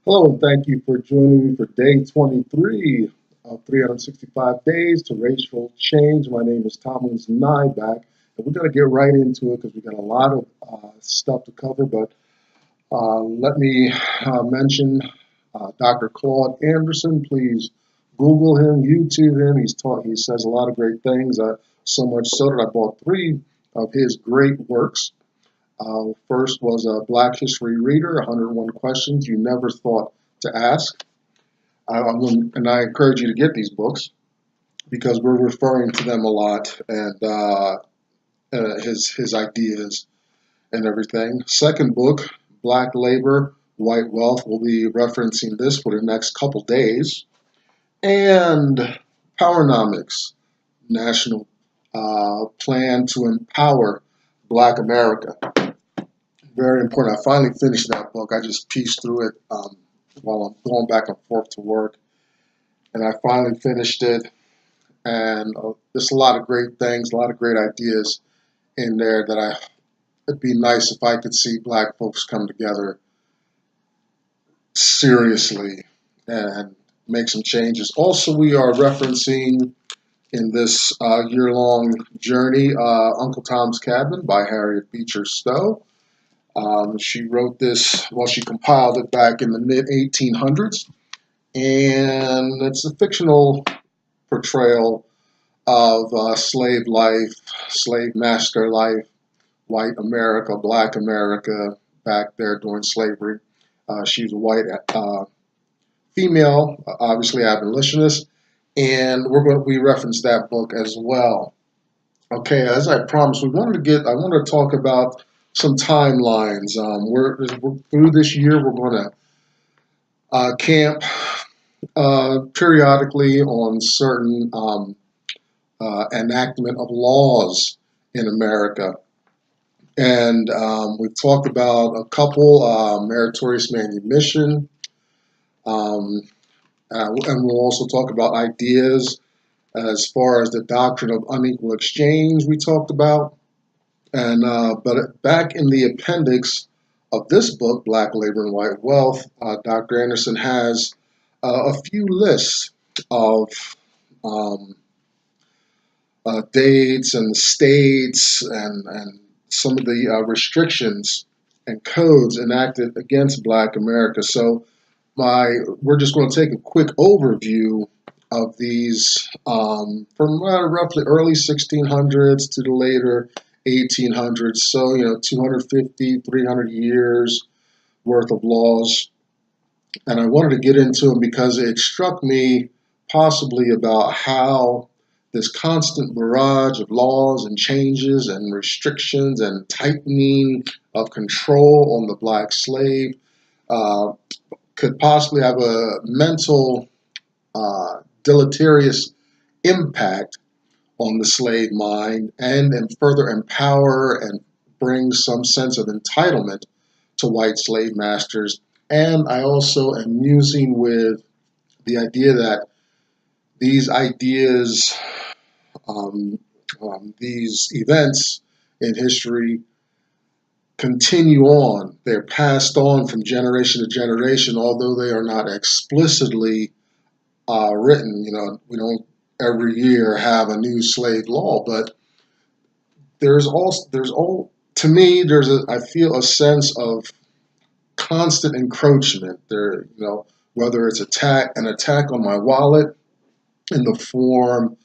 Hello, and thank you for joining me for day 23 of 365 Days to Racial Change. My name is Tomlin's Nyback, and we're going to get right into it because we've got a lot of stuff to cover. But let me mention Dr. Claude Anderson. Please Google him, YouTube him. He says a lot of great things. So much so that I bought three of his great works. First was a Black History Reader, 101 Questions You Never Thought to Ask. And I encourage you to get these books because we're referring to them a lot and his ideas and everything. Second book, Black Labor, White Wealth. We'll be referencing this for the next couple days. And Powernomics, National Plan to Empower Black America. Very important. I finally finished that book. I just pieced through it while I'm going back and forth to work. And I finally finished it. And there's a lot of great things, a lot of great ideas in there that it'd be nice if I could see Black folks come together seriously and make some changes. Also, we are referencing in this year-long journey Uncle Tom's Cabin by Harriet Beecher Stowe. She wrote this, she compiled it back in the mid-1800s, and it's a fictional portrayal of slave life, slave master life, white America, Black America back there during slavery. She's a white female, obviously abolitionist, and we reference that book as well. Okay, as I promised, I want to talk about some timelines. We're through this year. We're going to camp periodically on certain enactment of laws in America, and we've talked about a couple: meritorious manumission, and we'll also talk about ideas as far as the doctrine of unequal exchange. We talked about. And but back in the appendix of this book, Black Labor and White Wealth, Dr. Anderson has a few lists of dates and states and some of the restrictions and codes enacted against Black America. So we're just going to take a quick overview of these from roughly early 1600s to the later 1800s, so 250, 300 years worth of laws. And I wanted to get into them because it struck me possibly about how this constant barrage of laws and changes and restrictions and tightening of control on the Black slave could possibly have a mental deleterious impact on the slave mind and further empower and bring some sense of entitlement to white slave masters. And I also am musing with the idea that these ideas, these events in history continue on. They're passed on from generation to generation, although they are not explicitly written. We don't every year have a new slave law, but to me, I feel a sense of constant encroachment there, whether it's an attack on my wallet in the form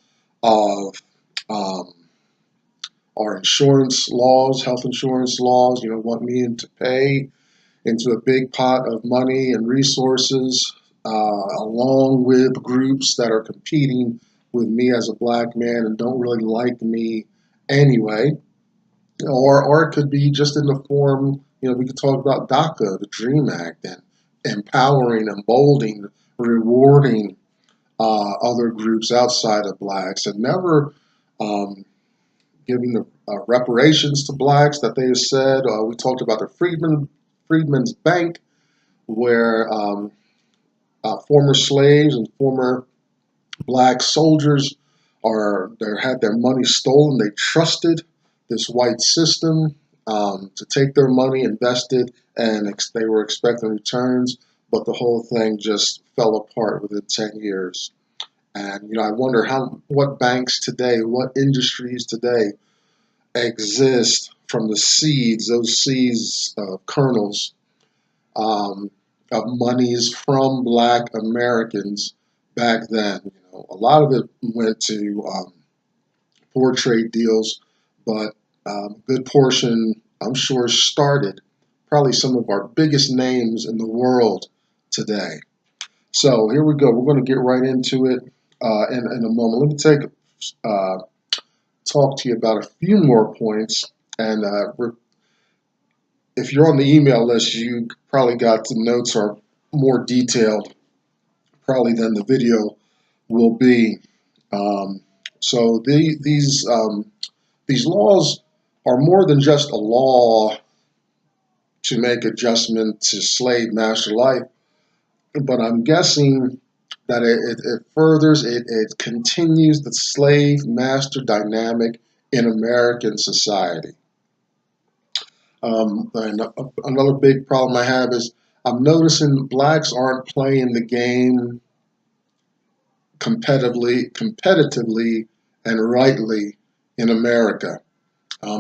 of our insurance laws, health insurance laws, want me to pay into a big pot of money and resources, along with groups that are competing with me as a Black man and don't really like me anyway. Or it could be just in the form, we could talk about DACA, the DREAM Act, and empowering, emboldening, rewarding other groups outside of Blacks, and never giving the reparations to Blacks that they have said. We talked about the Freedmen's Bank, where former slaves and former Black soldiers had their money stolen. They trusted this white system to take their money, invest it, and they were expecting returns. but the whole thing just fell apart within 10 years. And I wonder what banks today, what industries today exist from the seeds, those seeds of kernels of monies from Black Americans back then. A lot of it went to poor trade deals, but a good portion, I'm sure, started probably some of our biggest names in the world today. So here we go. We're going to get right into it in a moment. Let me talk to you about a few more points. And if you're on the email list, you probably got the notes are more detailed probably than the video will be. So these laws are more than just a law to make adjustment to slave master life, but I'm guessing that it furthers, it continues the slave master dynamic in American society. And another big problem I have is I'm noticing blacks aren't playing the game competitively and rightly in America. I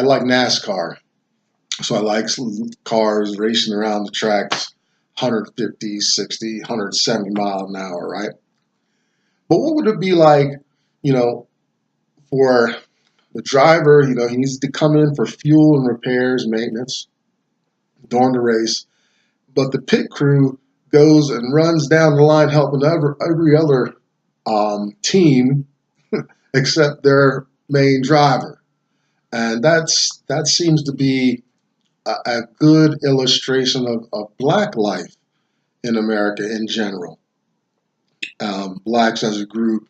like NASCAR, so I like cars racing around the tracks 150, 60, 170 mile an hour, right? But what would it be like, you know, for the driver, he needs to come in for fuel and repairs, maintenance during the race, but the pit crew goes and runs down the line helping every other team except their main driver. And that seems to be a good illustration of black life in America in general. Blacks as a group,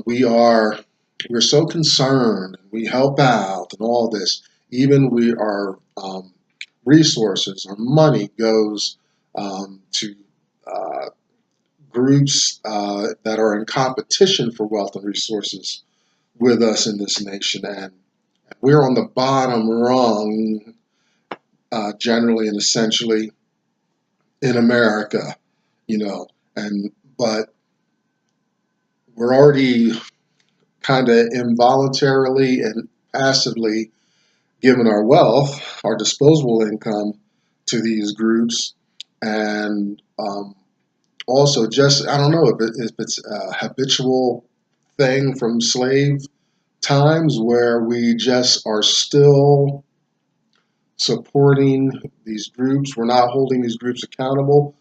we're so concerned, we help out and all this. Even our resources, our money goes to groups that are in competition for wealth and resources with us in this nation, and we're on the bottom rung, generally and essentially in America, but we're already kind of involuntarily and passively giving our wealth, our disposable income, to these groups, and also just, I don't know if it's a habitual thing from slave times where we just are still supporting these groups. We're not holding these groups accountable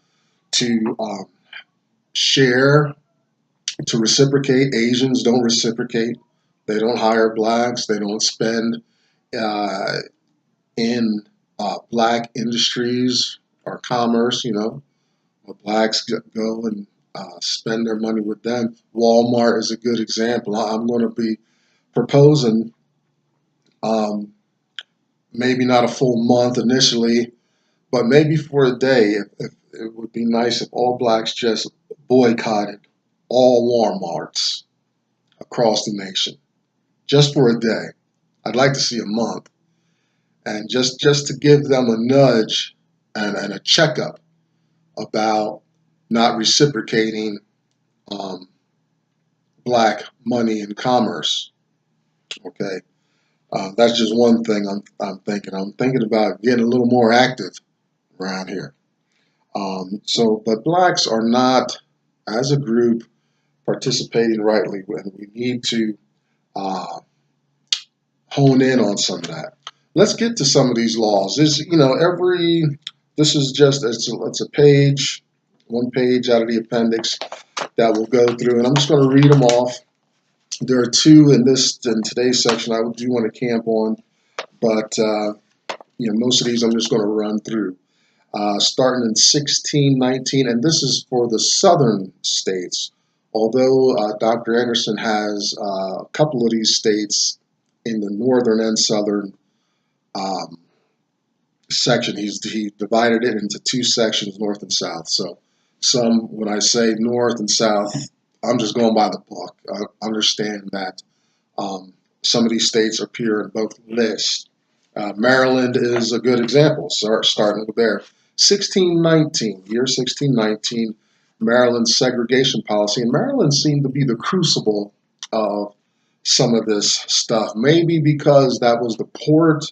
to share, to reciprocate. Asians don't reciprocate. They don't hire blacks. They don't spend in black industries or commerce, blacks go and spend their money with them. Walmart is a good example. I'm going to be proposing maybe not a full month initially, but maybe for a day. If it would be nice if all blacks just boycotted all Walmarts across the nation, just for a day. I'd like to see a month, and just to give them a nudge and a checkup about not reciprocating black money in commerce. Okay, that's just one thing I'm thinking. I'm thinking about getting a little more active around here. But blacks are not, as a group, participating rightly, and we need to hone in on some of that. Let's get to some of these laws. This is just, it's a page, one page out of the appendix that we'll go through, and I'm just going to read them off. There are two in today's section I do want to camp on, but most of these I'm just going to run through. Starting in 1619, and this is for the southern states. Although Dr. Anderson has a couple of these states in the northern and southern section, he divided it into two sections, north and south. So when I say north and south, I'm just going by the book. I understand that some of these states appear in both lists. Maryland is a good example, starting with there. Year 1619, Maryland's segregation policy. And Maryland seemed to be the crucible of some of this stuff. Maybe because that was the port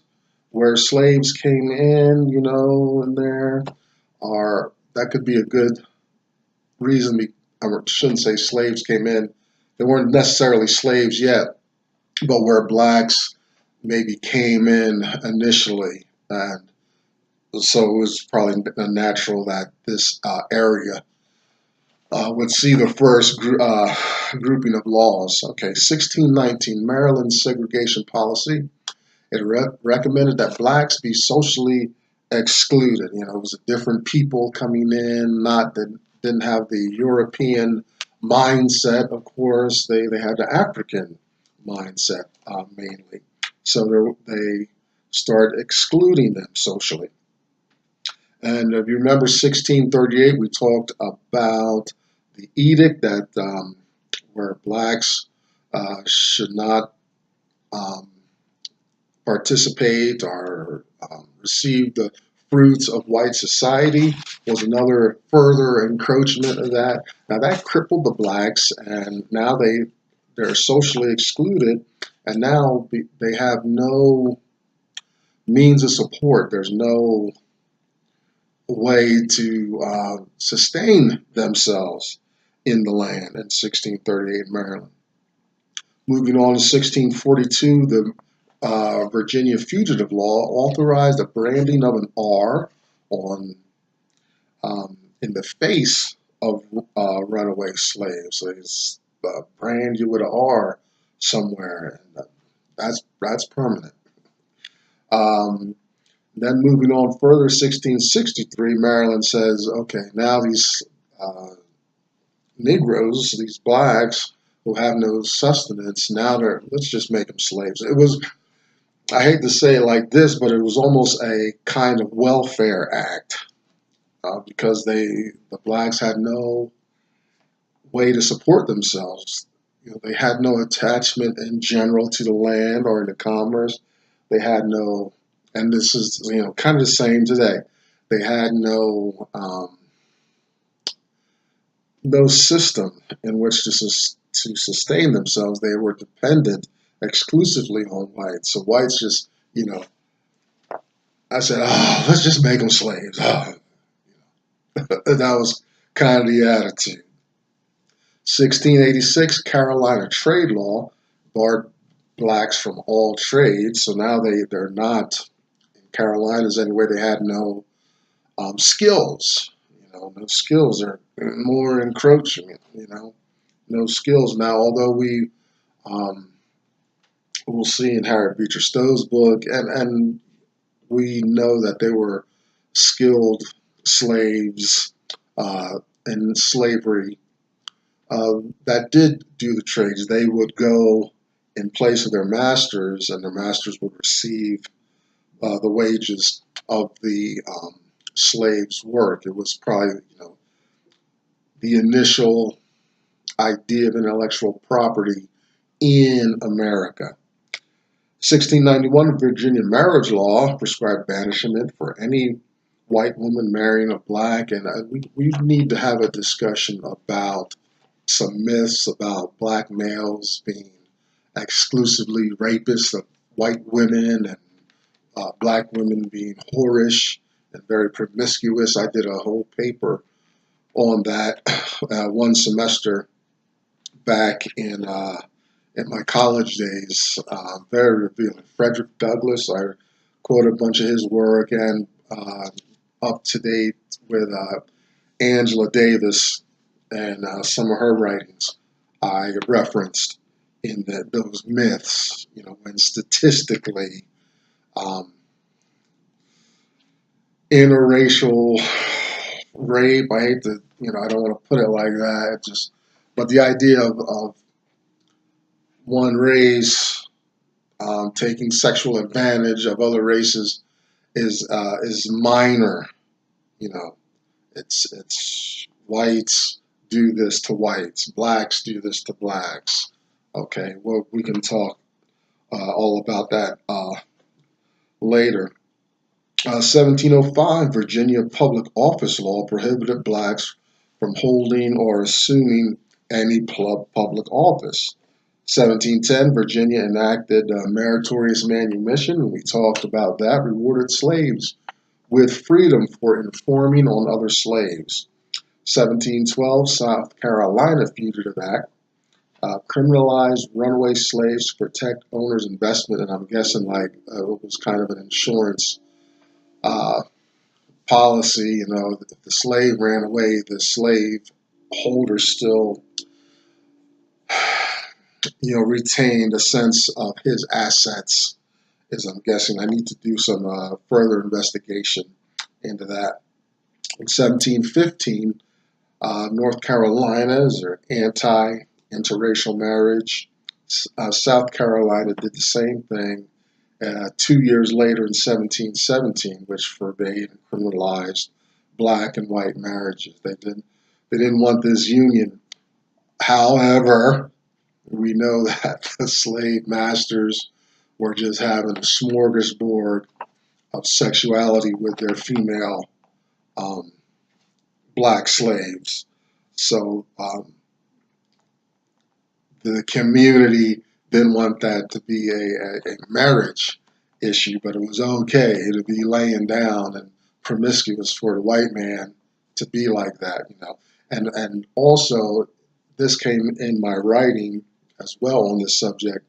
where slaves came in, in there. Or that could be a good reason. I shouldn't say slaves came in. They weren't necessarily slaves yet, but where blacks maybe came in initially. And so it was probably natural that this area would see the first grouping of laws. Okay, 1619, Maryland's segregation policy. It recommended that blacks be socially excluded. It was a different people coming in, that didn't have the European mindset, of course. They had the African mindset mainly. So they start excluding them socially. And if you remember 1638, we talked about the edict that where blacks should not participate or receive the fruits of white society was another further encroachment of that. Now that crippled the blacks, and now they're socially excluded, and now they have no means of support. There's no way to sustain themselves in the land in 1638 Maryland. Moving on to 1642, the Virginia Fugitive Law authorized the branding of an R on in the face of runaway slaves. So it's brand you with an R somewhere, and that's permanent. Then moving on further, 1663, Maryland says, okay, now these Negroes, these blacks who have no sustenance, now let's just make them slaves. It was, I hate to say it like this, but it was almost a kind of welfare act because the blacks had no way to support themselves. They had no attachment in general to the land or into commerce. They had no, and this is kind of the same today. They had no system in which to sustain themselves. They were dependent exclusively on whites. So whites just, I said, oh, let's just make them slaves. Oh. That was kind of the attitude. 1686, Carolina trade law barred blacks from all trades. So now they're not, in Carolinas anyway, they had no skills. No skills. Are more encroaching, no skills. Now, although we'll see in Harriet Beecher Stowe's book, and we know that they were skilled slaves in slavery that did do the trades. They would go in place of their masters, and their masters would receive the wages of the slaves' work. It was probably, the initial idea of intellectual property in America. 1691, Virginia marriage law prescribed banishment for any white woman marrying a black, and we need to have a discussion about some myths about black males being exclusively rapists of white women, and black women being whorish and very promiscuous. I did a whole paper on that one semester back in my college days. Very revealing. Frederick Douglass, I quoted a bunch of his work, and up to date with Angela Davis and some of her writings I referenced in those myths, when statistically interracial rape, I hate to, I don't want to put it like that, but the idea of one race taking sexual advantage of other races is minor. It's whites do this to whites, blacks do this to blacks. Okay, well, we can talk all about that later. 1705, Virginia public office law prohibited blacks from holding or assuming any public office. 1710, Virginia enacted meritorious manumission, and we talked about that, rewarded slaves with freedom for informing on other slaves. 1712, South Carolina Fugitive Act criminalized runaway slaves to protect owners' investment, and I'm guessing like it was kind of an insurance uh, policy. You know, if the slave ran away, the slave holder still, retained a sense of his assets. As I'm guessing, I need to do some further investigation into that. In 1715, North Carolina's are anti-interracial marriage. South Carolina did the same thing 2 years later in 1717, which forbade and criminalized black and white marriages. They didn't want this union. However, we know that the slave masters were just having a smorgasbord of sexuality with their female um, black slaves. So the community didn't want that to be a marriage issue, but it was okay to be laying down and promiscuous for the white man to be like that. And also, this came in my writing as well on this subject.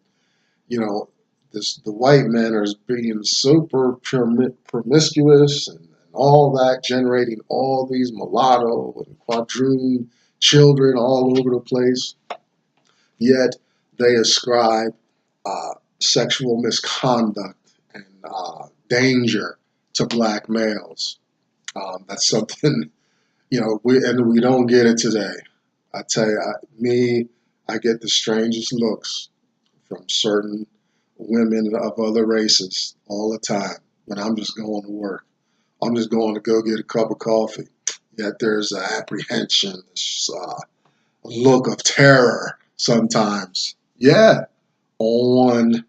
You know, the white men are being super promiscuous and all that, generating all these mulatto and quadroon children all over the place. Yet they ascribe sexual misconduct and danger to black males. That's something we don't get it today. I tell you, I get the strangest looks from certain women of other races all the time when I'm just going to work. I'm just going to go get a cup of coffee. Yet there's an apprehension, this look of terror sometimes. Yeah, on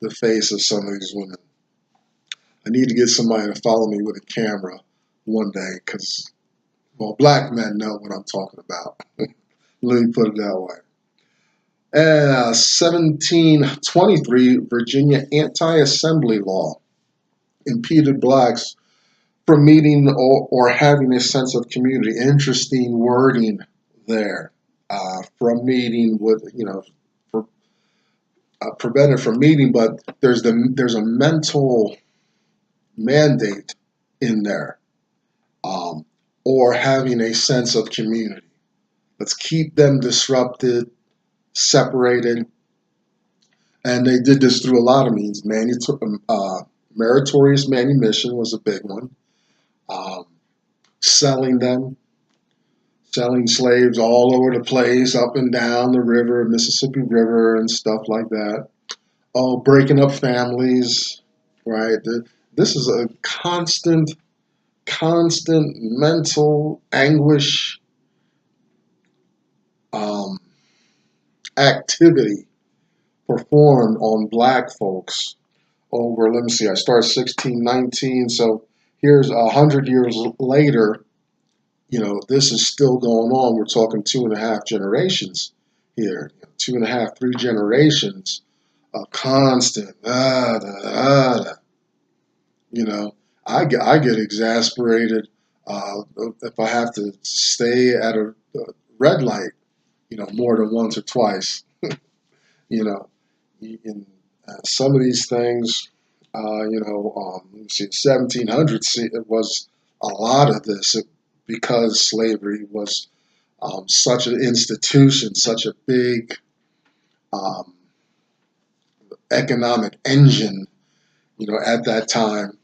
the face of some of these women. I need to get somebody to follow me with a camera one day because, well, black men know what I'm talking about. Let me put it that way. And 1723, Virginia anti-assembly law impeded blacks from meeting or having a sense of community. Interesting wording there. From meeting with, for, prevented from meeting, but there's a mental mandate in there, or having a sense of community. Let's keep them disrupted, separated, and they did this through a lot of means. Meritorious manumission was a big one. Um, selling slaves all over the place, up and down the river, Mississippi River, and stuff like that. Oh, breaking up families, right? This is a constant mental anguish um, activity performed on black folks over, let me see, I started 1619, so here's 100 years later, this is still going on. We're talking 2.5 generations here, 2.5, 3 generations of constant, you know, I get exasperated if I have to stay at a red light, more than once or twice. You know, in some of these things, let me see, 1700s, it was a lot of this because slavery was such an institution, such a big um, economic engine, at that time.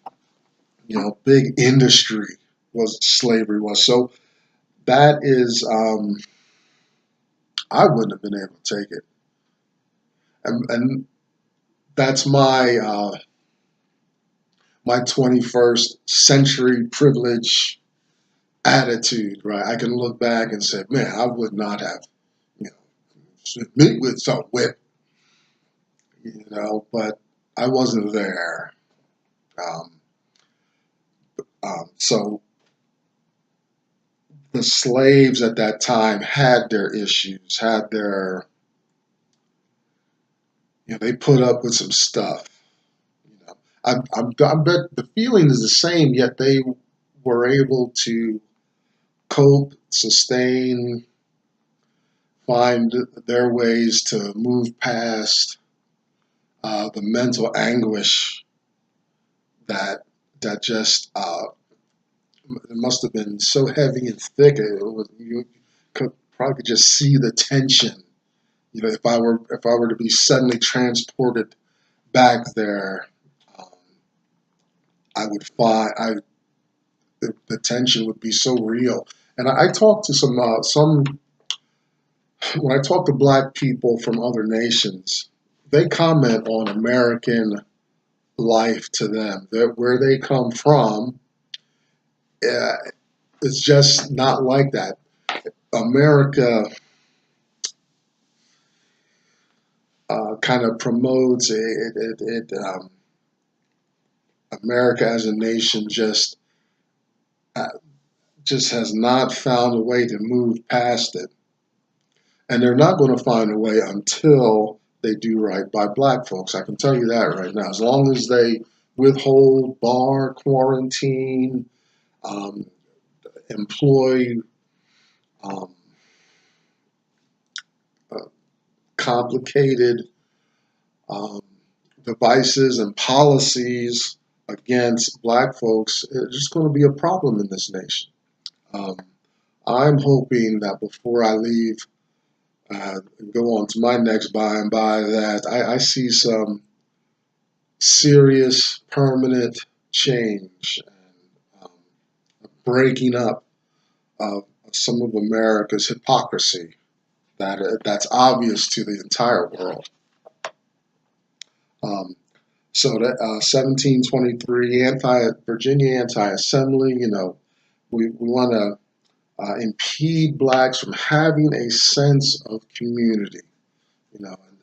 Big industry was slavery was. So that is, I wouldn't have been able to take it. And that's my 21st century privilege attitude, right? I can look back and say, man, I would not have, meet with some whip, but I wasn't there. Um, So the slaves at that time had their issues, had their, they put up with some stuff. You know, I bet the feeling is the same, yet they were able to cope, sustain, find their ways to move past the mental anguish that just it must have been so heavy and thick. You could probably just see the tension. If I were to be suddenly transported back there, um, I would find the tension would be so real. And I talked to some when I talk to black people from other nations, they comment on American life to them. Where they come from, uh, it's just not like that. America kind of promotes America as a nation uh, just has not found a way to move past it, and they're not going to find a way until they do right by black folks. I can tell you that right now. As long as they withhold, bar, quarantine, um, employ um, uh, complicated um, devices and policies against black folks, it's just going to be a problem in this nation. Um, I'm hoping that before I leave and go on to my next by and by, that I see some serious, permanent change and breaking up of some of America's hypocrisy that's obvious to the entire world. Um, So that 1723 Virginia anti-assembly, we want to impede blacks from having a sense of community,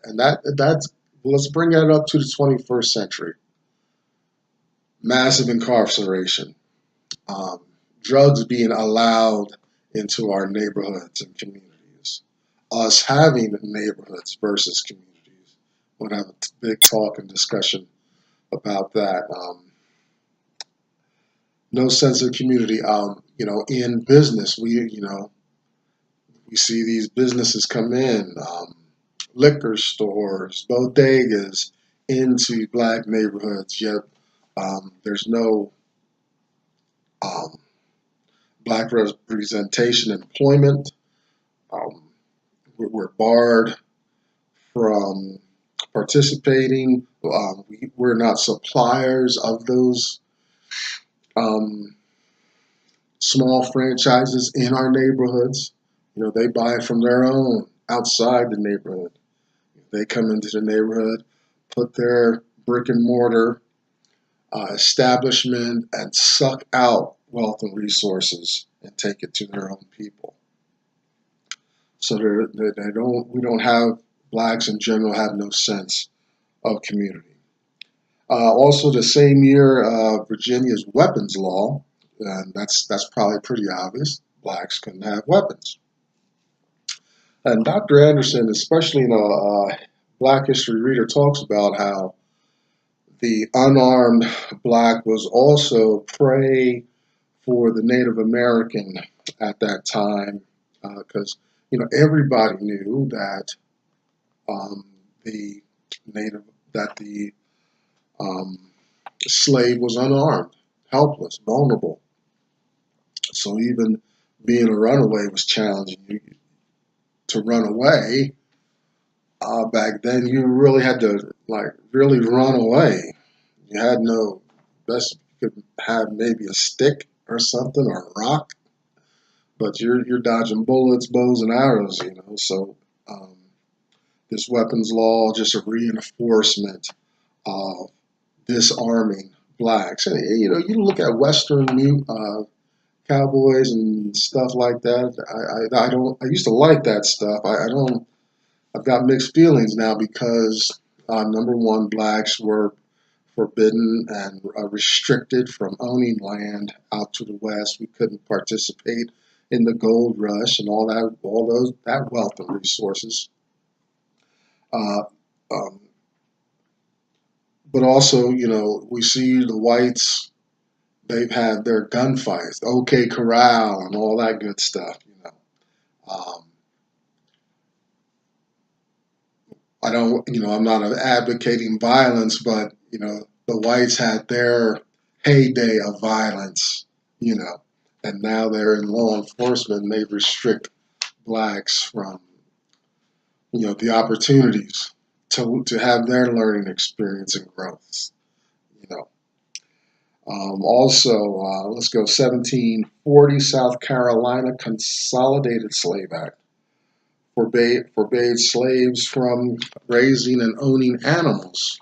and that's let's bring that up to the 21st century. Massive incarceration, um, drugs being allowed into our neighborhoods and communities, us having neighborhoods versus communities. We'll have a big talk and discussion about that. No sense of community. In business, we see these businesses come in, liquor stores, bodegas into black neighborhoods, yet there's no um, black representation in employment. Um, we're barred from participating. We're not suppliers of those um, small franchises in our neighborhoods. They buy it from their own outside the neighborhood. They come into the neighborhood, put their brick and mortar establishment, and suck out wealth and resources and take it to their own people. So we don't have, blacks in general have no sense of community. Also, the same year, Virginia's weapons law, and that's probably pretty obvious. Blacks couldn't have weapons. And Dr. Anderson, especially in a Black History Reader, talks about how the unarmed black was also prey for the Native American at that time, because everybody knew that um, the native that the um, slave was unarmed, helpless, vulnerable. So even being a runaway was challenging. To run away back then, you really had to really run away. You had no best. You could have maybe a stick or something or a rock, but you're dodging bullets, bows, and arrows. So um, this weapons law just a reinforcement of disarming blacks. And you look at Western cowboys and stuff like that. I don't. I used to like that stuff. I don't. I've got mixed feelings now because number one, blacks were forbidden and restricted from owning land out to the west. We couldn't participate in the gold rush and that wealth and resources. Uh, um, but also, we see the whites. They've had their gunfights, OK Corral, and all that good stuff. Um, I don't, I'm not advocating violence, but the whites had their heyday of violence, and now they're in law enforcement and they restrict blacks from, the opportunities to have their learning experience and growth, you know. Also, let's go 1740, South Carolina Consolidated Slave Act forbade slaves from raising and owning animals.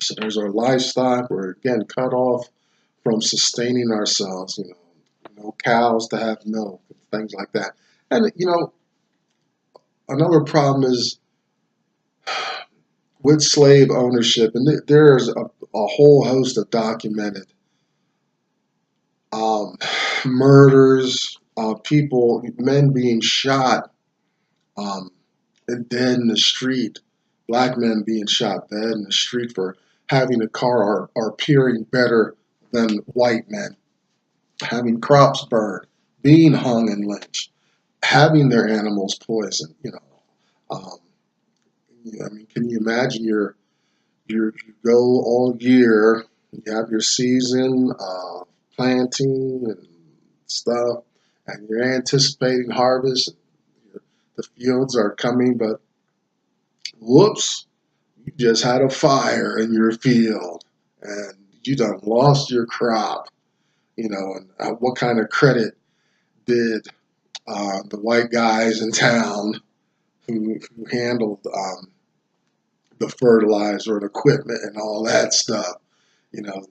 So there's our livestock. We're again cut off from sustaining ourselves. No cows to have milk, things like that. And another problem is with slave ownership, and there's a whole host of documented um, murders, men being shot dead in the street, black men being shot dead in the street for having a car or appearing better than white men, having crops burned, being hung and lynched, having their animals poisoned. Um, I mean, can you imagine you go all year, you have your season, planting and stuff, and you're anticipating harvest. The fields are coming, but whoops, you just had a fire in your field, and you done lost your crop. And what kind of credit did the white guys in town who handled the fertilizer and equipment and all that stuff?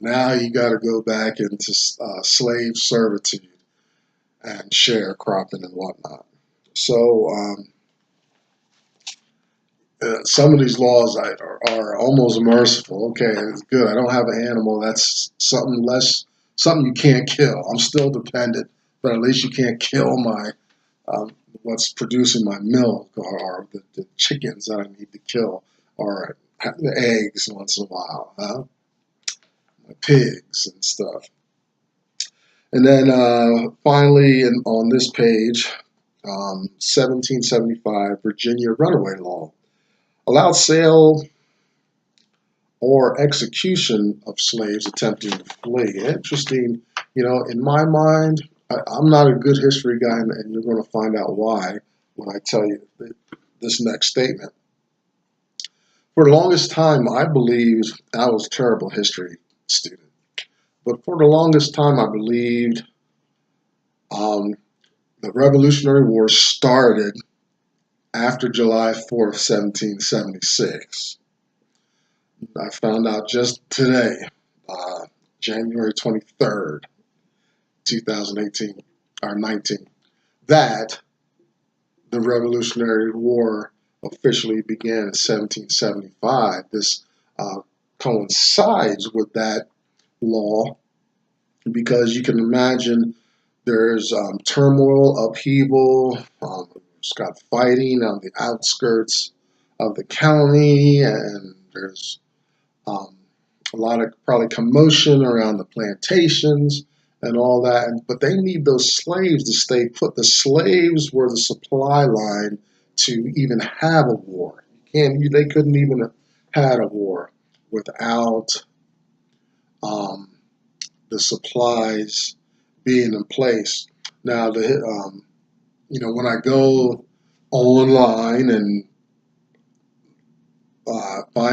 Now you got to go back into slave servitude and sharecropping and whatnot. So some of these laws are almost merciful. Okay, it's good. I don't have an animal. That's something less, something you can't kill. I'm still dependent, but at least you can't kill my what's producing my milk or the chickens that I need to kill or the eggs once in a while, huh? My pigs and stuff. And then finally, on this page, 1775 Virginia runaway law allowed sale or execution of slaves attempting to flee. Interesting, in my mind, I'm not a good history guy, and you're going to find out why when I tell you this next statement. For the longest time, I believed, I was a terrible history student, but for the longest time, I believed um, the Revolutionary War started after July 4th, 1776. I found out just today, January 23rd, 2018 or 19, that the Revolutionary War officially began in 1775. This coincides with that law because you can imagine there's turmoil, upheaval, it's got fighting on the outskirts of the county, and there's um, a lot of probably commotion around the plantations and all that. But they need those slaves to stay put. The slaves were the supply line to even have a war. They couldn't even have had a war without um, the supplies being in place. Now, when I go online and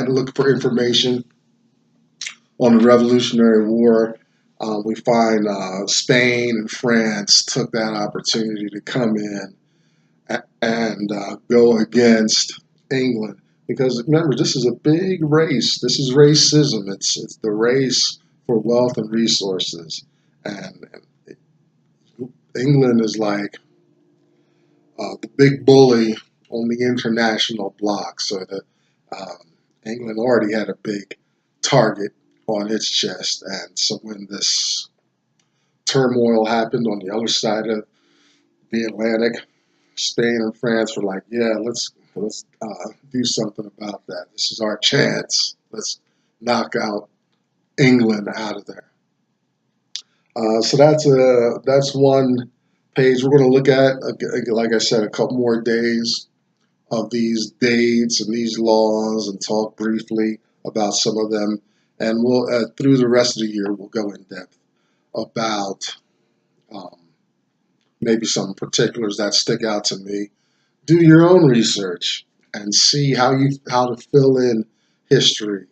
look for information on the Revolutionary War, we find Spain and France took that opportunity to come in and go against England. Because remember, this is a big race. This is racism. It's the race for wealth and resources. And England is like the big bully on the international block. So that England already had a big target on its chest. And so when this turmoil happened on the other side of the Atlantic, Spain and France were like, yeah, let's do something about that. This is our chance. Let's knock out England out of there. So that's one page. We're going to look at, like I said, a couple more days of these dates and these laws and talk briefly about some of them. And we'll through the rest of the year, we'll go in depth about maybe some particulars that stick out to me. Do your own research and see how to fill in history.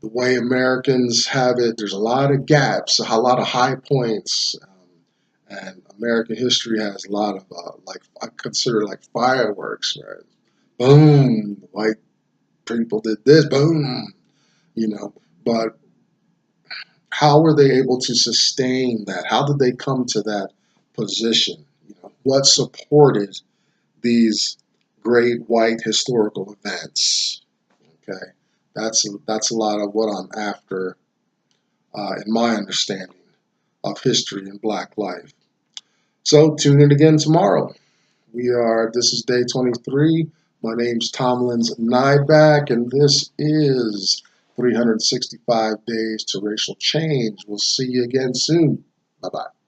The way Americans have it, there's a lot of gaps, a lot of high points, and American history has a lot of like I consider like fireworks, right? Boom, white people did this, boom, you know. But how were they able to sustain that? How did they come to that position? You know, what supported these great white historical events? Okay, that's a lot of what I'm after in my understanding of history and Black life. So tune in again tomorrow. This is day 23. My name's Tomlins Nyback, and this is 365 Days to Racial Change. We'll see you again soon. Bye-bye.